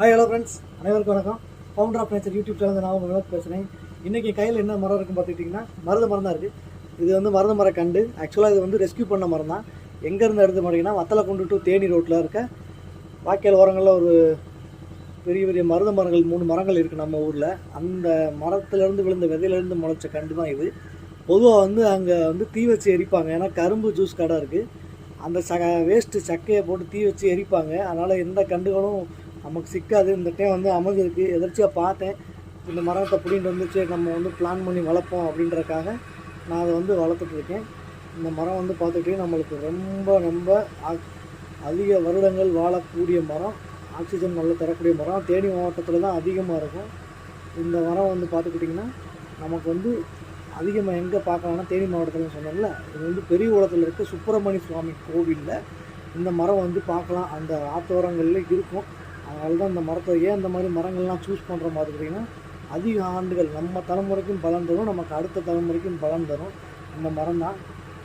Hi hello friends, அனைவருக்கும் வணக்கம். Founder of nature YouTube channel நான் உங்கள் வினோத் பேசுகிறேன். இன்றைக்கி கையில் என்ன மரம் இருக்குன்னு பார்த்துக்கிட்டிங்கன்னா மருத மரம் தான் இருக்குது. இது வந்து மருத மர கண்டு. ஆக்சுவலாக இது வந்து ரெஸ்க்யூ பண்ண மரம் தான். எங்கேருந்து எடுத்து மாட்டிங்கன்னா வத்தலக்குண்டு டு தேனி ரோட்டில் இருக்க வாய்க்கால் ஓரங்களில் ஒரு பெரிய பெரிய மருத மரங்கள் 3 மரங்கள் இருக்குது நம்ம ஊரில். அந்த மரத்துலேருந்து விழுந்த விதையிலேருந்து முளைச்ச கண்டு தான் இது. பொதுவாக வந்து அங்கே வந்து தீ வச்சு எரிப்பாங்க. ஏன்னா கரும்பு ஜூஸ் கடை இருக்குது. அந்த வேஸ்ட்டு சக்கையை போட்டு தீ வச்சு எரிப்பாங்க. அதனால் எந்த கண்டுகளும் நமக்கு சிக்காது. இந்த டைம் வந்து அமைஞ்சிருக்கு. எதிர்ச்சியாக பார்த்தேன், இந்த மரத்தை பிடிங்கிட்டு வந்துச்சு, நம்ம வந்து பிளான் பண்ணி வளர்ப்போம் அப்படின்றக்காக நான் அதை வந்து வளர்த்துட்ருக்கேன். இந்த மரம் வந்து பார்த்துக்கிட்டே நம்மளுக்கு ரொம்ப ரொம்ப அதிக வருடங்கள் வாழக்கூடிய மரம், ஆக்சிஜன் நல்லா தரக்கூடிய மரம். தேனி மாவட்டத்தில் தான் அதிகமாக இருக்கும். இந்த மரம் வந்து பார்த்துக்கிட்டிங்கன்னா நமக்கு வந்து அதிகமாக எங்கே பார்க்கலாம்னா தேனி மாவட்டத்தில் சொன்னோம்ல, இது வந்து பெரிய குளத்தில் இருக்க சுப்பிரமணிய சுவாமி கோவிலில் இந்த மரம் வந்து பார்க்கலாம். அந்த ஆத்தோரங்களில் இருக்கும். அதனால தான் இந்த மரத்தை ஏன் இந்த மாதிரி மரங்கள்லாம் சூஸ் பண்ணுற பார்த்துக்கிட்டிங்கன்னா அதிக ஆண்டுகள் நம்ம தலைமுறைக்கும் பலன் தரும், நமக்கு அடுத்த தலைமுறைக்கும் பலன் தரும் இந்த மரம் தான்.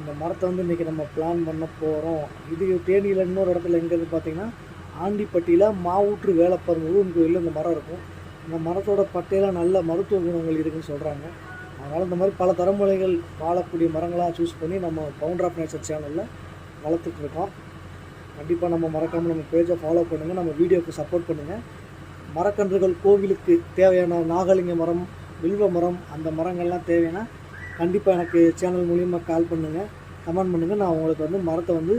இந்த மரத்தை வந்து இன்றைக்கி நம்ம பிளான் பண்ண போகிறோம். இது தேனியில் இன்னொரு இடத்துல எங்கேருந்து பார்த்திங்கன்னா ஆண்டிப்பட்டியில் மாவூற்று வேலப்பர் முருகன் கோயிலில் இந்த மரம் இருக்கும். இந்த மரத்தோட பட்டையில் நல்ல மருத்துவ குணங்கள் இருக்குதுன்னு சொல்கிறாங்க. அதனால் இந்த மாதிரி பல தலைமுறைகள் வாழக்கூடிய மரங்களாக சூஸ் பண்ணி நம்ம ஃபவுண்டர் ஆஃப் நேச்சர் சேனலில் வளர்த்துட்ருக்கோம். கண்டிப்பாக நம்ம மறக்காமல் நம்ம பேஜை ஃபாலோ பண்ணுங்கள், நம்ம வீடியோவுக்கு சப்போர்ட் பண்ணுங்கள். மரக்கன்றுகள் கோவிலுக்கு தேவையான நாகலிங்க மரம், வில்வ மரம், அந்த மரங்கள்லாம் தேவைன்னா கண்டிப்பாக எனக்கு சேனல் மூலிமா கால் பண்ணுங்கள், கமெண்ட் பண்ணுங்கள். நான் உங்களுக்கு வந்து மரத்தை வந்து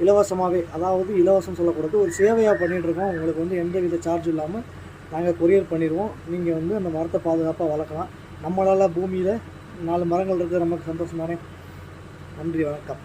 இலவசமாகவே, அதாவது இலவசம் சொல்லக்கூடாது, ஒரு சேவையாக பண்ணிகிட்ருக்கோம். உங்களுக்கு வந்து எந்த வித சார்ஜ் இல்லாமல் நாங்கள் கொரியர் பண்ணிடுவோம். நீங்கள் வந்து அந்த மரத்தை பாதுகாப்பாக வளர்க்கலாம். நம்மளால் பூமியில் 4 மரங்கள் இருக்கிறது நமக்கு சந்தோஷம் தானே. நன்றி, வணக்கம்.